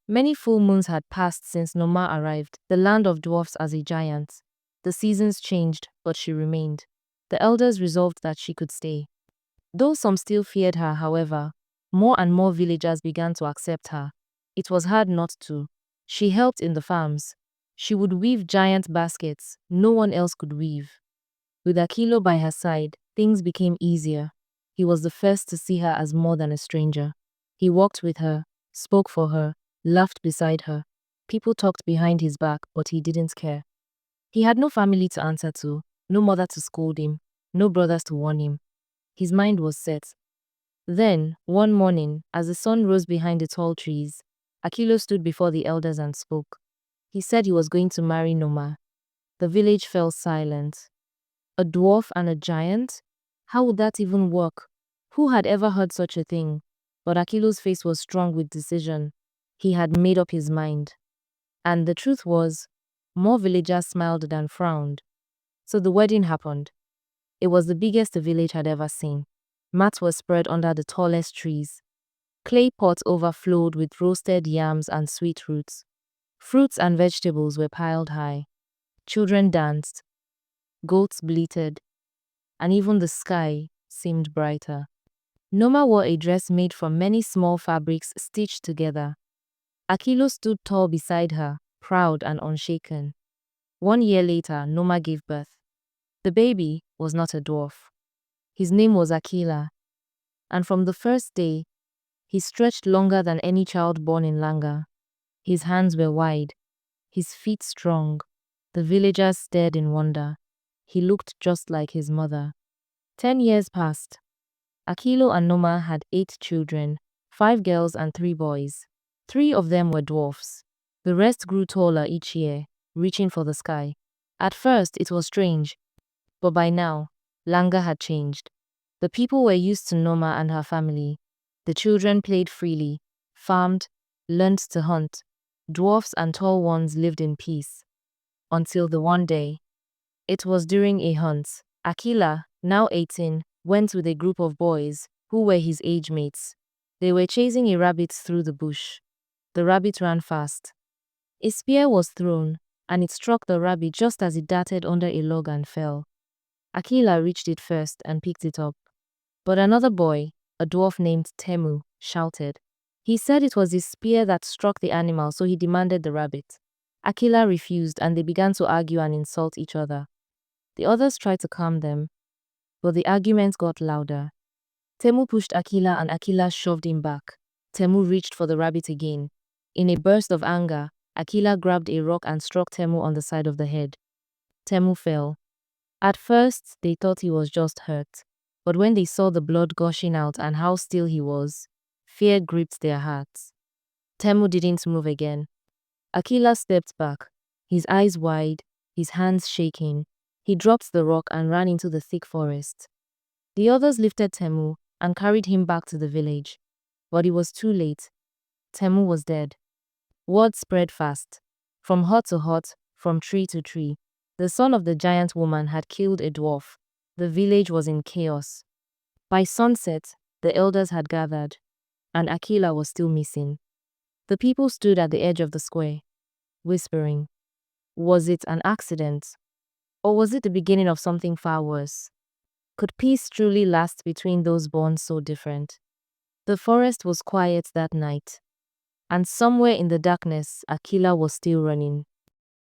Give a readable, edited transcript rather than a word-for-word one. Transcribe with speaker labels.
Speaker 1: Many full moons had passed since Noma arrived, the land of dwarfs as a giant. The seasons changed, but she remained. The elders resolved that she could stay. Though some still feared her, however, more and more villagers began to accept her. It was hard not to. She helped in the farms. She would weave giant baskets no one else could weave. With Akilo by her side, things became easier. He was the first to see her as more than a stranger. He walked with her, spoke for her, laughed beside her. People talked behind his back, but he didn't care. He had no family to answer to, no mother to scold him, no brothers to warn him. His mind was set. Then, one morning, as the sun rose behind the tall trees, Akilo stood before the elders and spoke. He said he was going to marry Noma. The village fell silent. A dwarf and a giant? How would that even work? Who had ever heard such a thing? But Akilo's face was strong with decision. He had made up his mind. And the truth was, more villagers smiled than frowned. So the wedding happened. It was the biggest the village had ever seen. Mats were spread under the tallest trees. Clay pots overflowed with roasted yams and sweet roots. Fruits and vegetables were piled high. Children danced. Goats bleated. And even the sky seemed brighter. Noma wore a dress made from many small fabrics stitched together. Akilo stood tall beside her, proud and unshaken. 1 year later, Noma gave birth. The baby was not a dwarf. His name was Akila. And from the first day, he stretched longer than any child born in Langa. His hands were wide, his feet strong. The villagers stared in wonder. He looked just like his mother. 10 years passed. Akilo and Noma had 8 children, 5 girls and 3 boys. 3 of them were dwarfs. The rest grew taller each year, reaching for the sky. At first, it was strange. But by now, Langa had changed. The people were used to Noma and her family. The children played freely, farmed, learned to hunt. Dwarfs and tall ones lived in peace. Until the one day. It was during a hunt. Akila, now 18, went with a group of boys, who were his age mates. They were chasing a rabbit through the bush. The rabbit ran fast. A spear was thrown, and it struck the rabbit just as it darted under a log and fell. Akila reached it first and picked it up. But another boy, a dwarf named Temu, shouted. He said it was his spear that struck the animal, so he demanded the rabbit. Akila refused, and they began to argue and insult each other. The others tried to calm them, but the arguments got louder. Temu pushed Akila and Akila shoved him back. Temu reached for the rabbit again. In a burst of anger, Akila grabbed a rock and struck Temu on the side of the head. Temu fell. At first, they thought he was just hurt, but when they saw the blood gushing out and how still he was, fear gripped their hearts. Temu didn't move again. Akila stepped back, his eyes wide, his hands shaking. He dropped the rock and ran into the thick forest. The others lifted Temu and carried him back to the village. But it was too late. Temu was dead. Word spread fast. From hut to hut, from tree to tree. The son of the giant woman had killed a dwarf. The village was in chaos. By sunset, the elders had gathered, and Akila was still missing. The people stood at the edge of the square, whispering. Was it an accident? Or was it the beginning of something far worse? Could peace truly last between those born so different? The forest was quiet that night, and somewhere in the darkness, Akila was still running.